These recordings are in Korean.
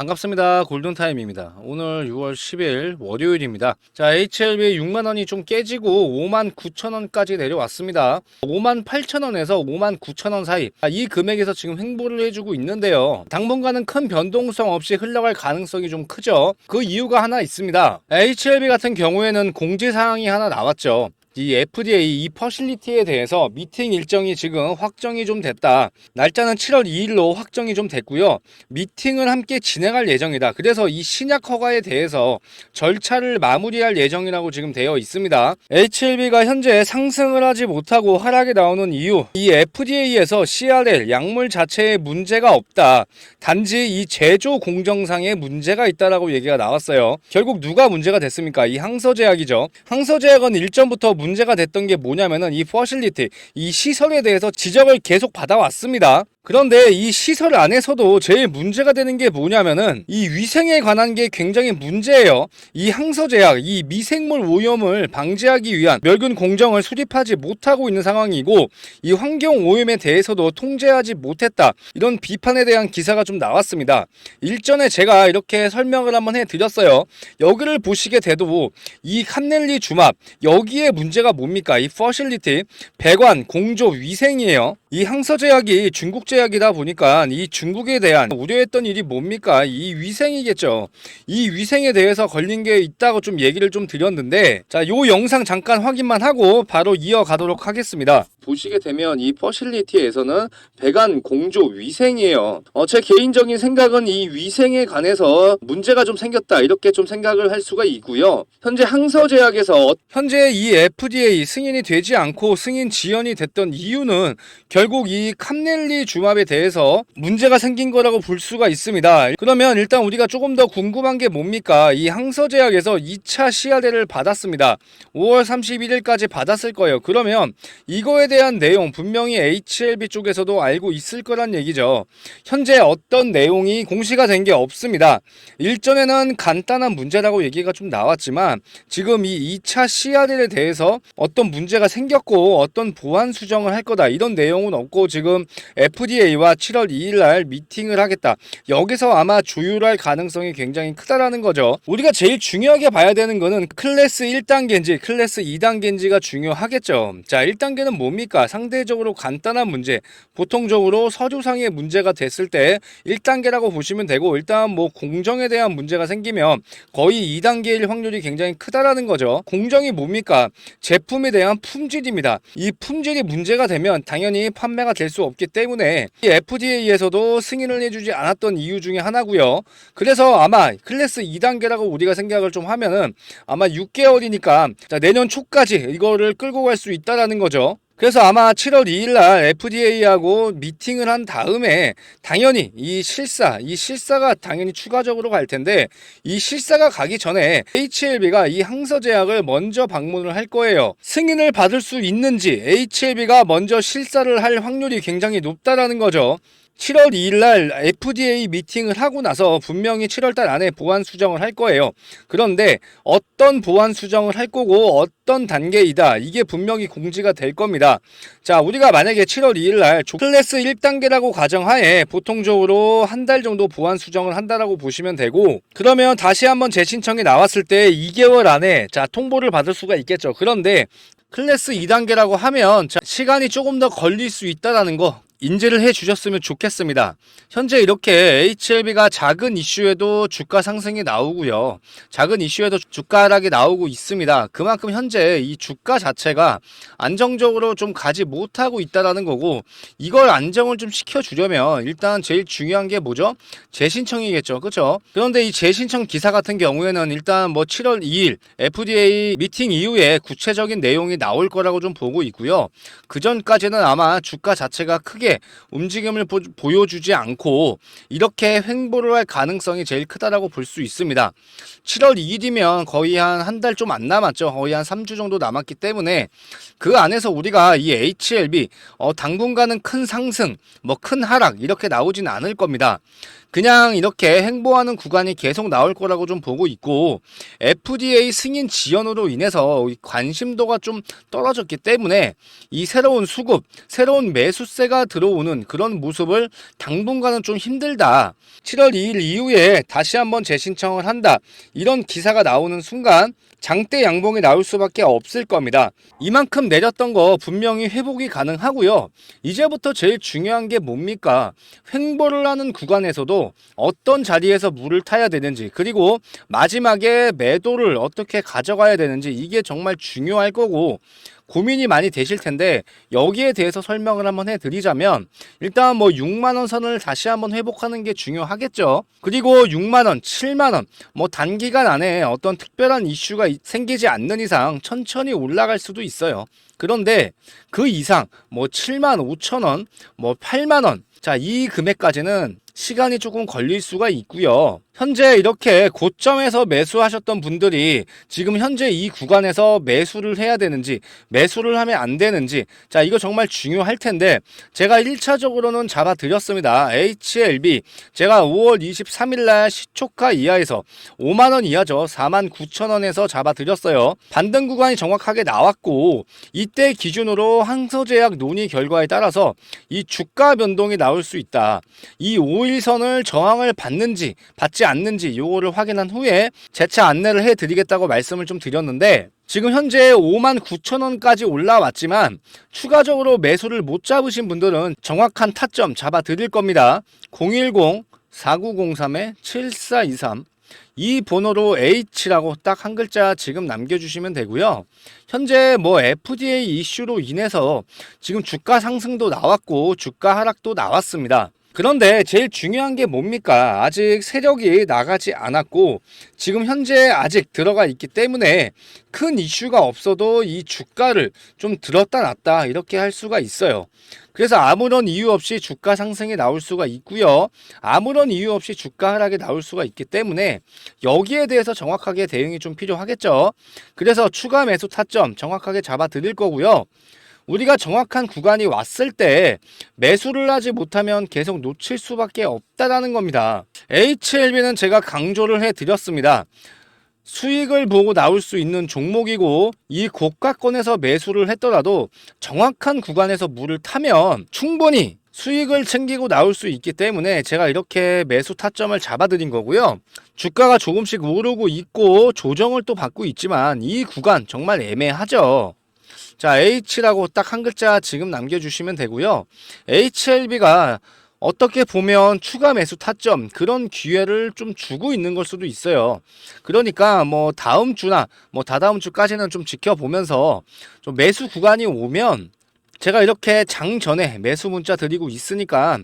반갑습니다. 골든타임입니다. 오늘 6월 10일 월요일입니다. 자, HLB 6만원이 좀 깨지고 59,000원까지 내려왔습니다. 58,000원에서 59,000원 사이, 이 금액에서 지금 횡보를 해주고 있는데요. 당분간은 큰 변동성 없이 흘러갈 가능성이 좀 크죠. 그 이유가 하나 있습니다. HLB 같은 경우에는 공지사항이 하나 나왔죠. 이 FDA 이 퍼실리티에 대해서 미팅 일정이 지금 확정이 좀 됐다. 날짜는 7월 2일로 확정이 좀 됐고요. 미팅을 함께 진행할 예정이다. 그래서 이 신약 허가에 대해서 절차를 마무리할 예정이라고 지금 되어 있습니다. HLB가 현재 상승을 하지 못하고 하락이 나오는 이유, 이 FDA에서 CRL 약물 자체에 문제가 없다. 단지 이 제조 공정상에 문제가 있다라고 얘기가 나왔어요. 결국 누가 문제가 됐습니까? 이 항서제약이죠. 항서제약은 일전부터 문제가 됐던 게 뭐냐면은 이 퍼실리티, 이 시설에 대해서 지적을 계속 받아왔습니다. 그런데 이 시설 안에서도 제일 문제가 되는 게 뭐냐면은 이 위생에 관한 게 굉장히 문제예요. 이 항서제약, 이 미생물 오염을 방지하기 위한 멸균 공정을 수립하지 못하고 있는 상황이고, 이 환경 오염에 대해서도 통제하지 못했다. 이런 비판에 대한 기사가 좀 나왔습니다. 일전에 제가 이렇게 설명을 한번 해드렸어요. 여기를 보시게 돼도 이 칸넬리 주맙, 여기에 문제가 뭡니까? 이 퍼실리티, 배관, 공조, 위생이에요. 이 항서제약이 중국 제약이다 보니까 이 중국에 대한 우려했던 일이 뭡니까? 이 위생이겠죠. 이 위생에 대해서 걸린 게 있다고 좀 얘기를 좀 드렸는데, 자, 요 영상 잠깐 확인만 하고 바로 이어가도록 하겠습니다. 보시게 되면 이 퍼실리티에서는 배관, 공조, 위생이에요. 제 개인적인 생각은 이 위생에 관해서 문제가 좀 생겼다, 이렇게 좀 생각을 할 수가 있고요. 현재 항서제약에서 현재 이 FDA 승인이 되지 않고 승인 지연이 됐던 이유는 결국 이 칸넬리 주맙에 대해서 문제가 생긴 거라고 볼 수가 있습니다. 그러면 일단 우리가 조금 더 궁금한 게 뭡니까? 이 항서제약에서 2차 CRL을 받았습니다. 5월 31일까지 받았을 거예요. 그러면 이거에 대한 내용 분명히 HLB 쪽에서도 알고 있을 거란 얘기죠. 현재 어떤 내용이 공시가 된 게 없습니다. 일전에는 간단한 문제라고 얘기가 좀 나왔지만 지금 이 2차 CRL에 대해서 어떤 문제가 생겼고 어떤 보완 수정을 할 거다, 이런 내용은 없고 지금 FDA와 7월 2일 날 미팅을 하겠다. 여기서 아마 조율할 가능성이 굉장히 크다라는 거죠. 우리가 제일 중요하게 봐야 되는 거는 클래스 1단계인지 클래스 2단계인지가 중요하겠죠. 자, 1단계는 뭡니까? 상대적으로 간단한 문제, 보통적으로 서류상의 문제가 됐을 때 1단계라고 보시면 되고, 일단 뭐 공정에 대한 문제가 생기면 거의 2단계일 확률이 굉장히 크다라는 거죠. 공정이 뭡니까? 제품에 대한 품질입니다. 이 품질이 문제가 되면 당연히 판매가 될 수 없기 때문에 이 FDA에서도 승인을 해주지 않았던 이유 중에 하나고요. 그래서 아마 클래스 2단계라고 우리가 생각을 좀 하면은 아마 6개월이니까 내년 초까지 이거를 끌고 갈 수 있다라는 거죠. 그래서 아마 7월 2일 날 FDA하고 미팅을 한 다음에 당연히 이 실사가 당연히 추가적으로 갈 텐데, 이 실사가 가기 전에 HLB가 이 항서제약을 먼저 방문을 할 거예요. 승인을 받을 수 있는지 HLB가 먼저 실사를 할 확률이 굉장히 높다라는 거죠. 7월 2일 날 FDA 미팅을 하고 나서 분명히 7월 달 안에 보완 수정을 할 거예요. 그런데 어떤 보완 수정을 할 거고 어떤 단계이다, 이게 분명히 공지가 될 겁니다. 자, 우리가 만약에 7월 2일 날 클래스 1단계라고 가정하에 보통적으로 한 달 정도 보완 수정을 한다라고 보시면 되고, 그러면 다시 한번 재신청이 나왔을 때 2개월 안에 통보를 받을 수가 있겠죠. 그런데 클래스 2단계라고 하면 시간이 조금 더 걸릴 수 있다라는 거 인지를 해 주셨으면 좋겠습니다. 현재 이렇게 HLB가 작은 이슈에도 주가 상승이 나오고요. 작은 이슈에도 주가 하락이 나오고 있습니다. 그만큼 현재 이 주가 자체가 안정적으로 좀 가지 못하고 있다라는 거고, 이걸 안정을 좀 시켜주려면 일단 제일 중요한 게 뭐죠? 재신청이겠죠. 그렇죠? 그런데 이 재신청 기사 같은 경우에는 일단 뭐 7월 2일 FDA 미팅 이후에 구체적인 내용이 나올 거라고 좀 보고 있고요. 그 전까지는 아마 주가 자체가 크게 움직임을 보여주지 않고 이렇게 횡보를 할 가능성이 제일 크다라고 볼 수 있습니다. 7월 2일이면 거의 한 달 좀 안 남았죠. 거의 한 3주 정도 남았기 때문에 그 안에서 우리가 이 HLB 당분간은 큰 상승, 뭐 큰 하락 이렇게 나오진 않을 겁니다. 그냥 이렇게 횡보하는 구간이 계속 나올 거라고 좀 보고 있고, FDA 승인 지연으로 인해서 관심도가 좀 떨어졌기 때문에 이 새로운 수급, 새로운 매수세가 들어오는 그런 모습을 당분간은 좀 힘들다. 7월 2일 이후에 다시 한번 재신청을 한다. 이런 기사가 나오는 순간 장대 양봉이 나올 수밖에 없을 겁니다. 이만큼 내렸던 거 분명히 회복이 가능하고요. 이제부터 제일 중요한 게 뭡니까? 횡보를 하는 구간에서도 어떤 자리에서 물을 타야 되는지, 그리고 마지막에 매도를 어떻게 가져가야 되는지, 이게 정말 중요할 거고 고민이 많이 되실 텐데, 여기에 대해서 설명을 한번 해드리자면, 일단 뭐 6만원 선을 다시 한번 회복하는 게 중요하겠죠. 그리고 6만원, 7만원, 뭐 단기간 안에 어떤 특별한 이슈가 생기지 않는 이상 천천히 올라갈 수도 있어요. 그런데 그 이상 뭐 7만 5천원, 뭐 8만원, 자, 이 금액까지는 시간이 조금 걸릴 수가 있고요. 현재 이렇게 고점에서 매수하셨던 분들이 지금 현재 이 구간에서 매수를 해야 되는지, 매수를 하면 안 되는지, 자, 이거 정말 중요할 텐데, 제가 1차적으로는 잡아드렸습니다. HLB 제가 5월 23일 날 시초가 이하에서 5만원 이하죠. 49,000원에서 잡아드렸어요. 반등 구간이 정확하게 나왔고, 이때 기준으로 항소제약 논의 결과에 따라서 이 주가 변동이 나올 수 있다. 이 5일선을 저항을 받는지 받지 않는지 요거를 확인한 후에 재차 안내를 해드리겠다고 말씀을 좀 드렸는데, 지금 현재 59,000원까지 올라왔지만 추가적으로 매수를 못 잡으신 분들은 정확한 타점 잡아드릴 겁니다. 010-4903-7423 이 번호로 H라고 딱 한 글자 지금 남겨주시면 되고요. 현재 뭐 FDA 이슈로 인해서 지금 주가 상승도 나왔고 주가 하락도 나왔습니다. 그런데 제일 중요한 게 뭡니까? 아직 세력이 나가지 않았고 지금 현재 아직 들어가 있기 때문에 큰 이슈가 없어도 이 주가를 좀 들었다 놨다 이렇게 할 수가 있어요. 그래서 아무런 이유 없이 주가 상승이 나올 수가 있고요. 아무런 이유 없이 주가 하락이 나올 수가 있기 때문에 여기에 대해서 정확하게 대응이 좀 필요하겠죠. 그래서 추가 매수 타점 정확하게 잡아 드릴 거고요. 우리가 정확한 구간이 왔을 때 매수를 하지 못하면 계속 놓칠 수밖에 없다라는 겁니다. HLB는 제가 강조를 해드렸습니다. 수익을 보고 나올 수 있는 종목이고 이 고가권에서 매수를 했더라도 정확한 구간에서 물을 타면 충분히 수익을 챙기고 나올 수 있기 때문에 제가 이렇게 매수 타점을 잡아드린 거고요. 주가가 조금씩 오르고 있고 조정을 또 받고 있지만 이 구간 정말 애매하죠. 자, H라고 딱 한 글자 지금 남겨주시면 되고요. HLB가 어떻게 보면 추가 매수 타점 그런 기회를 좀 주고 있는 걸 수도 있어요. 그러니까 뭐 다음 주나 뭐 다다음 주까지는 좀 지켜보면서 좀 매수 구간이 오면 제가 이렇게 장 전에 매수 문자 드리고 있으니까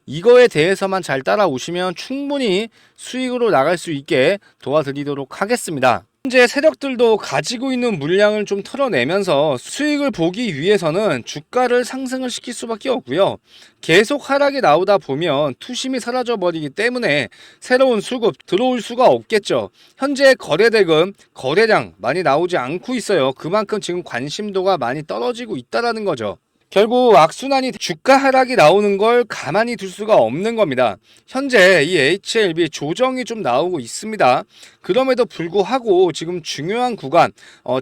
이거에 대해서만 잘 따라오시면 충분히 수익으로 나갈 수 있게 도와드리도록 하겠습니다. 현재 세력들도 가지고 있는 물량을 좀 털어내면서 수익을 보기 위해서는 주가를 상승을 시킬 수밖에 없고요. 계속 하락이 나오다 보면 투심이 사라져 버리기 때문에 새로운 수급 들어올 수가 없겠죠. 현재 거래대금, 거래량 많이 나오지 않고 있어요. 그만큼 지금 관심도가 많이 떨어지고 있다는 거죠. 결국 악순환이 주가 하락이 나오는 걸 가만히 둘 수가 없는 겁니다. 현재 이 HLB 조정이 좀 나오고 있습니다. 그럼에도 불구하고 지금 중요한 구간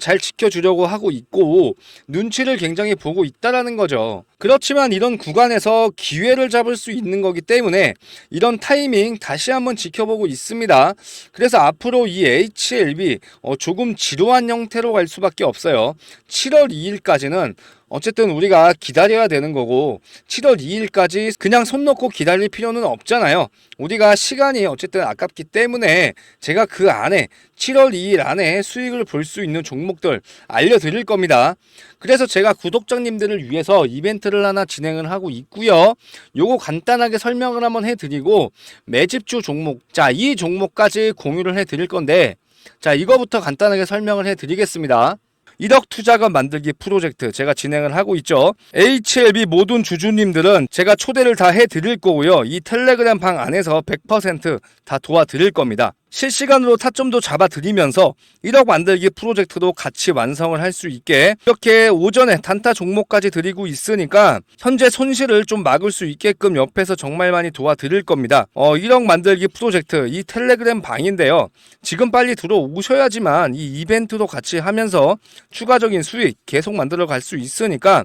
잘 지켜주려고 하고 있고 눈치를 굉장히 보고 있다라는 거죠. 그렇지만 이런 구간에서 기회를 잡을 수 있는 거기 때문에 이런 타이밍 다시 한번 지켜보고 있습니다. 그래서 앞으로 이 HLB 조금 지루한 형태로 갈 수밖에 없어요. 7월 2일까지는 어쨌든 우리가 기다려야 되는 거고 7월 2일까지 그냥 손 놓고 기다릴 필요는 없잖아요. 우리가 시간이 어쨌든 아깝기 때문에 제가 그 안에 7월 2일 안에 수익을 볼 수 있는 종목들 알려드릴 겁니다. 그래서 제가 구독자님들을 위해서 이벤트를 하나 진행을 하고 있고요. 요거 간단하게 설명을 한번 해드리고 매집주 종목, 자, 이 종목까지 공유를 해드릴 건데 자, 이거부터 간단하게 설명을 해드리겠습니다. 1억 투자금 만들기 프로젝트 제가 진행을 하고 있죠. HLB 모든 주주님들은 제가 초대를 다 해드릴 거고요. 이 텔레그램 방 안에서 100% 다 도와드릴 겁니다. 실시간으로 타점도 잡아드리면서 1억 만들기 프로젝트도 같이 완성을 할 수 있게 이렇게 오전에 단타 종목까지 드리고 있으니까 현재 손실을 좀 막을 수 있게끔 옆에서 정말 많이 도와드릴 겁니다. 1억 만들기 프로젝트 이 텔레그램 방인데요. 지금 빨리 들어오셔야지만 이 이벤트도 같이 하면서 추가적인 수익 계속 만들어 갈 수 있으니까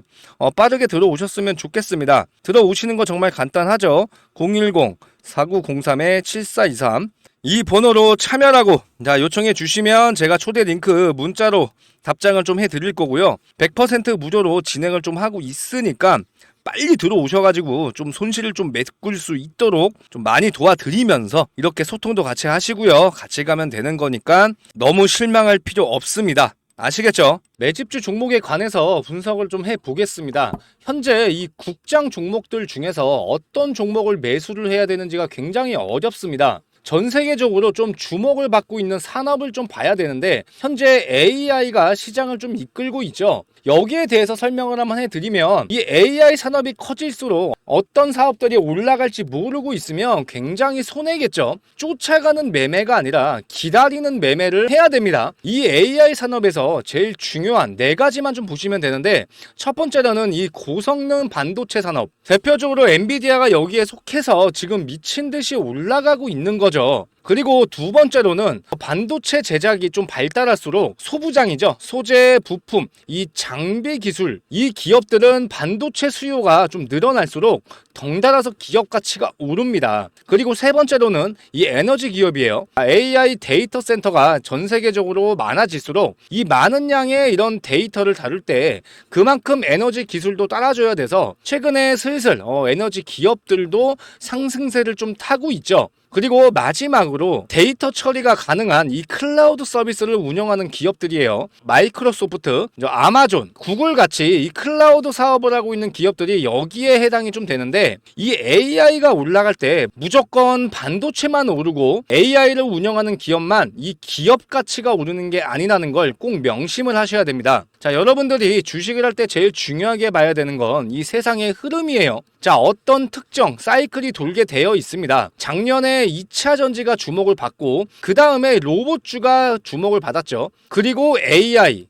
빠르게 들어오셨으면 좋겠습니다. 들어오시는 거 정말 간단하죠. 010-4903-7423 이 번호로 참여라고 요청해 주시면 제가 초대 링크 문자로 답장을 좀 해드릴 거고요. 100% 무료로 진행을 좀 하고 있으니까 빨리 들어오셔가지고 좀 손실을 좀 메꿀 수 있도록 좀 많이 도와드리면서 이렇게 소통도 같이 하시고요. 같이 가면 되는 거니까 너무 실망할 필요 없습니다. 아시겠죠? 매집주 종목에 관해서 분석을 좀 해보겠습니다. 현재 이 국장 종목들 중에서 어떤 종목을 매수를 해야 되는지가 굉장히 어렵습니다. 전 세계적으로 좀 주목을 받고 있는 산업을 좀 봐야 되는데 현재 AI가 시장을 좀 이끌고 있죠. 여기에 대해서 설명을 한번 해드리면 이 AI 산업이 커질수록 어떤 사업들이 올라갈지 모르고 있으면 굉장히 손해겠죠. 쫓아가는 매매가 아니라 기다리는 매매를 해야 됩니다. 이 AI 산업에서 제일 중요한 4가지만 좀 보시면 되는데 첫 번째로는 이 고성능 반도체 산업, 대표적으로 엔비디아가 여기에 속해서 지금 미친 듯이 올라가고 있는 거죠. 그리고 두 번째로는 반도체 제작이 좀 발달할수록 소부장이죠. 소재, 부품, 이 장비 기술, 이 기업들은 반도체 수요가 좀 늘어날수록 덩달아서 기업 가치가 오릅니다. 그리고 세 번째로는 이 에너지 기업이에요. AI 데이터 센터가 전 세계적으로 많아질수록 이 많은 양의 이런 데이터를 다룰 때 그만큼 에너지 기술도 따라줘야 돼서 최근에 슬슬 에너지 기업들도 상승세를 좀 타고 있죠. 그리고 마지막으로 데이터 처리가 가능한 이 클라우드 서비스를 운영하는 기업들이에요. 마이크로소프트, 아마존, 구글 같이 이 클라우드 사업을 하고 있는 기업들이 여기에 해당이 좀 되는데 이 AI가 올라갈 때 무조건 반도체만 오르고 AI를 운영하는 기업만 이 기업 가치가 오르는 게 아니라는 걸 꼭 명심을 하셔야 됩니다. 자, 여러분들이 주식을 할 때 제일 중요하게 봐야 되는 건 이 세상의 흐름이에요. 자, 어떤 특정 사이클이 돌게 되어 있습니다. 작년에 2차 전지가 주목을 받고 그 다음에 로봇주가 주목을 받았죠. 그리고 AI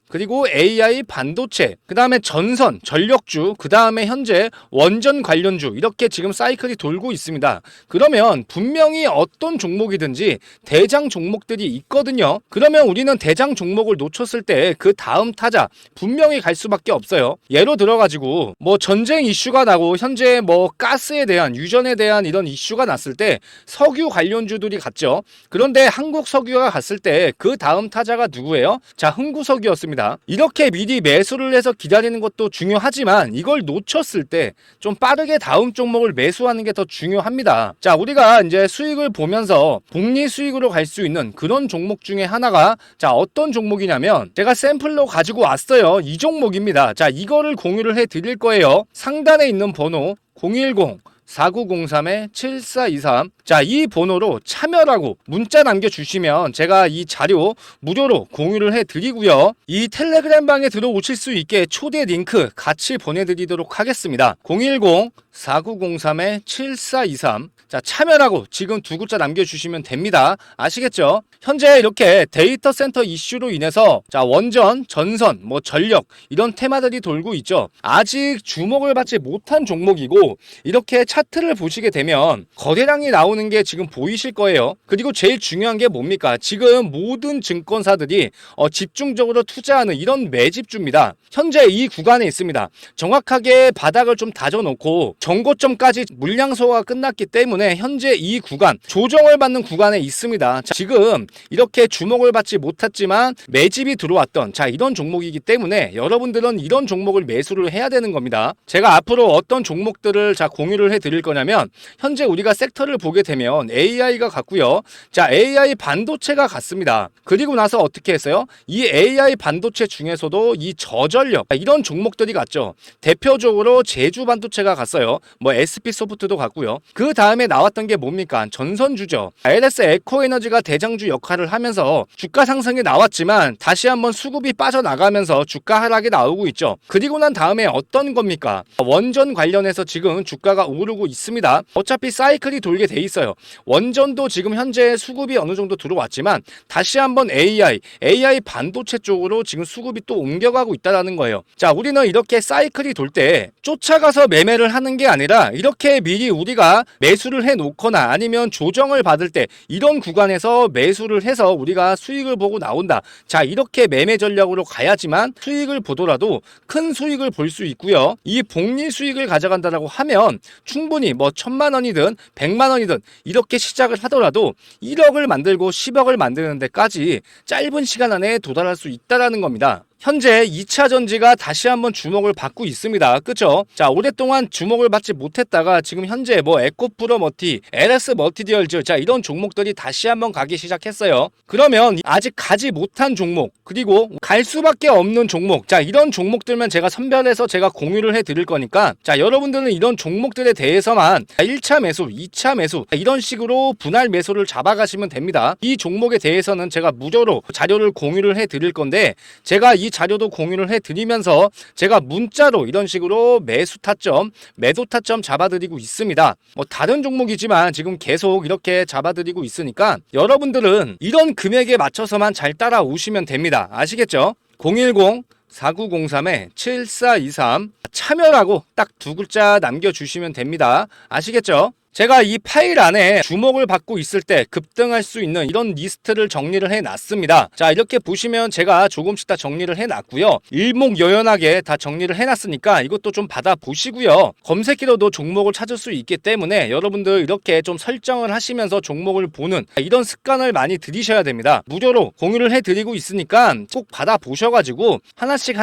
반도체, 그 다음에 전선, 전력주, 그 다음에 현재 원전 관련주 이렇게 지금 사이클이 돌고 있습니다. 그러면 분명히 어떤 종목이든지 대장 종목들이 있거든요. 그러면 우리는 대장 종목을 놓쳤을 때 그 다음 타자 분명히 갈 수밖에 없어요. 예로 들어가지고 뭐 전쟁 이슈가 나고 현재 뭐 가스에 대한 유전에 대한 이런 이슈가 났을 때 석유 관련주들이 갔죠. 그런데 한국 석유가 갔을 때 그 다음 타자가 누구예요? 자, 흥구석유였습니다. 이렇게 미리 매수를 해서 기다리는 것도 중요하지만 이걸 놓쳤을 때 좀 빠르게 다음 종목을 매수하는 게 더 중요합니다. 자, 우리가 이제 수익을 보면서 복리 수익으로 갈 수 있는 그런 종목 중에 하나가 자, 어떤 종목이냐면 제가 샘플로 가지고 왔어요. 이 종목입니다. 자, 이거를 공유를 해 드릴 거예요. 상단에 있는 번호 010-4903-7423 자, 이 번호로 참여라고 문자 남겨주시면 제가 이 자료 무료로 공유를 해드리고요. 이 텔레그램 방에 들어오실 수 있게 초대 링크 같이 보내드리도록 하겠습니다. 010-4903-7423 자, 참여라고 지금 두 글자 남겨주시면 됩니다. 아시겠죠? 현재 이렇게 데이터 센터 이슈로 인해서 자, 원전, 전선, 뭐 전력 이런 테마들이 돌고 있죠. 아직 주목을 받지 못한 종목이고 이렇게 차트를 보시게 되면 거래량이 나오는 게 지금 보이실 거예요. 그리고 제일 중요한 게 뭡니까? 지금 모든 증권사들이 집중적으로 투자하는 이런 매집주입니다. 현재 이 구간에 있습니다. 정확하게 바닥을 좀 다져놓고 정고점까지 물량 소화가 끝났기 때문에 현재 이 구간 조정을 받는 구간에 있습니다. 자, 지금 이렇게 주목을 받지 못했지만 매집이 들어왔던 자, 이런 종목이기 때문에 여러분들은 이런 종목을 매수를 해야 되는 겁니다. 제가 앞으로 어떤 종목들을 자, 공유를 해드릴 거냐면 현재 우리가 섹터를 보게 되면 AI가 갔고요. 자, AI 반도체가 갔습니다. 그리고 나서 어떻게 했어요? 이 AI 반도체 중에서도 이 저전력 이런 종목들이 갔죠. 대표적으로 제주 반도체가 갔어요. 뭐 SP소프트도 갔고요. 그 다음에 나왔던 게 뭡니까? 전선주죠. LS 에코에너지가 대장주 역할을 하면서 주가 상승이 나왔지만 다시 한번 수급이 빠져나가면서 주가 하락이 나오고 있죠. 그리고 난 다음에 어떤 겁니까? 원전 관련해서 지금 주가가 오르고 있습니다. 어차피 사이클이 돌게 돼 있어요. 있어요. 원전도 지금 현재 수급이 어느 정도 들어왔지만 다시 한번 AI 반도체 쪽으로 지금 수급이 또 옮겨가고 있다는 거예요. 자, 우리는 이렇게 사이클이 돌 때 쫓아가서 매매를 하는 게 아니라 이렇게 미리 우리가 매수를 해 놓거나 아니면 조정을 받을 때 이런 구간에서 매수를 해서 우리가 수익을 보고 나온다. 자, 이렇게 매매 전략으로 가야지만 수익을 보더라도 큰 수익을 볼 수 있고요. 이 복리 수익을 가져간다라고 하면 충분히 뭐 1,000만 원이든 100만 원이든 이렇게 시작을 하더라도 1억을 만들고 10억을 만드는 데까지 짧은 시간 안에 도달할 수 있다라는 겁니다. 현재 2차 전지가 다시 한번 주목을 받고 있습니다. 그쵸? 자, 오랫동안 주목을 받지 못했다가 지금 현재 뭐 에코프로 머티, LS 멀티디얼즈, 자, 이런 종목들이 다시 한번 가기 시작했어요. 그러면 아직 가지 못한 종목, 그리고 갈 수밖에 없는 종목, 자, 이런 종목들만 제가 선별해서 제가 공유를 해 드릴 거니까, 자, 여러분들은 이런 종목들에 대해서만 1차 매수, 2차 매수, 이런 식으로 분할 매수를 잡아가시면 됩니다. 이 종목에 대해서는 제가 무료로 자료를 공유를 해 드릴 건데, 제가 이 자료도 공유를 해드리면서 제가 문자로 이런 식으로 매수 타점, 매도 타점 잡아드리고 있습니다. 뭐 다른 종목이지만 지금 계속 이렇게 잡아드리고 있으니까 여러분들은 이런 금액에 맞춰서만 잘 따라오시면 됩니다. 아시겠죠? 010-4903-7423 참여라고 딱 두 글자 남겨주시면 됩니다. 아시겠죠? 제가 이 파일 안에 주목을 받고 있을 때 급등할 수 있는 이런 리스트를 정리를 해놨습니다. 자, 이렇게 보시면 제가 조금씩 다 정리를 해놨고요. 일목요연하게 다 정리를 해놨으니까 이것도 좀 받아보시고요. 검색기로도 종목을 찾을 수 있기 때문에 여러분들 이렇게 좀 설정을 하시면서 종목을 보는 이런 습관을 많이 들이셔야 됩니다. 무료로 공유를 해드리고 있으니까 꼭 받아보셔가지고 하나씩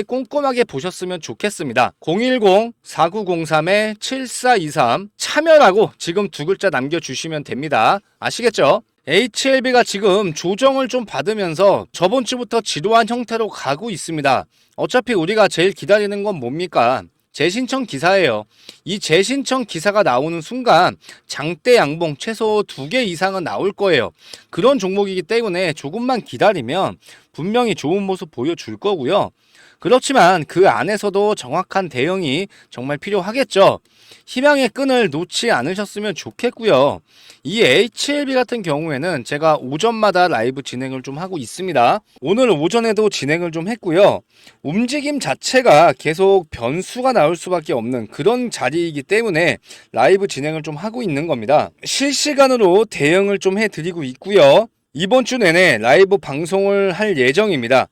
꼼꼼하게 보셨으면 좋겠습니다. 010-4903-7423 참여라고 지금 두 글자 남겨주시면 됩니다. 아시겠죠? HLB가 지금 조정을 좀 받으면서 저번 주부터 지루한 형태로 가고 있습니다. 어차피 우리가 제일 기다리는 건 뭡니까? 재신청 기사예요. 이 재신청 기사가 나오는 순간 장대 양봉 최소 2개 이상은 나올 거예요. 그런 종목이기 때문에 조금만 기다리면 분명히 좋은 모습 보여줄 거고요. 그렇지만 그 안에서도 정확한 대응이 정말 필요하겠죠. 희망의 끈을 놓지 않으셨으면 좋겠고요. 이 HLB 같은 경우에는 제가 오전마다 라이브 진행을 좀 하고 있습니다. 오늘 오전에도 진행을 좀 했고요. 움직임 자체가 계속 변수가 나올 수밖에 없는 그런 자리이기 때문에 라이브 진행을 좀 하고 있는 겁니다. 실시간으로 대응을 좀 해드리고 있고요. 이번 주 내내 라이브 방송을 할 예정입니다.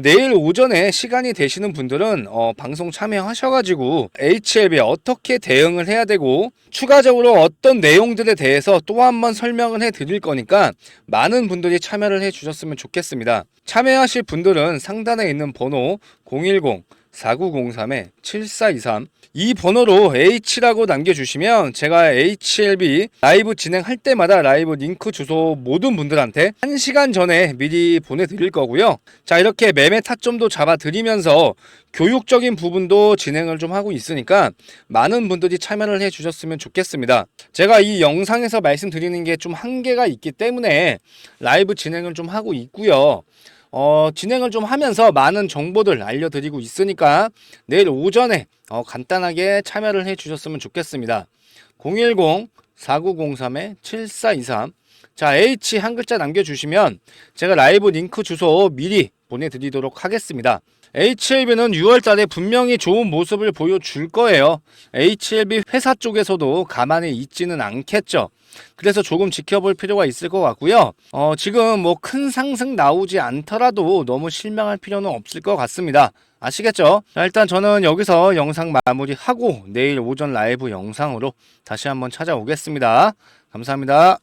내일 오전에 시간이 되시는 분들은 방송 참여하셔가지고 HLB에 어떻게 대응을 해야 되고 추가적으로 어떤 내용들에 대해서 또 한번 설명을 해드릴 거니까 많은 분들이 참여를 해주셨으면 좋겠습니다. 참여하실 분들은 상단에 있는 번호 010-4903-7423 이 번호로 H라고 남겨주시면 제가 HLB 라이브 진행할 때마다 라이브 링크 주소 모든 분들한테 1시간 전에 미리 보내드릴 거고요. 자, 이렇게 매매 타점도 잡아드리면서 교육적인 부분도 진행을 좀 하고 있으니까 많은 분들이 참여를 해주셨으면 좋겠습니다. 제가 이 영상에서 말씀드리는 게 좀 한계가 있기 때문에 라이브 진행을 좀 하고 있고요. 진행을 좀 하면서 많은 정보들 알려드리고 있으니까 내일 오전에 간단하게 참여를 해주셨으면 좋겠습니다. 010-4903-7423 자, H 한 글자 남겨주시면 제가 라이브 링크 주소 미리 보내드리도록 하겠습니다. HLB는 6월달에 분명히 좋은 모습을 보여줄 거예요. HLB 회사 쪽에서도 가만히 있지는 않겠죠. 그래서 조금 지켜볼 필요가 있을 것 같고요. 지금 뭐 큰 상승 나오지 않더라도 너무 실망할 필요는 없을 것 같습니다. 아시겠죠? 자, 일단 저는 여기서 영상 마무리하고 내일 오전 라이브 영상으로 다시 한번 찾아오겠습니다. 감사합니다.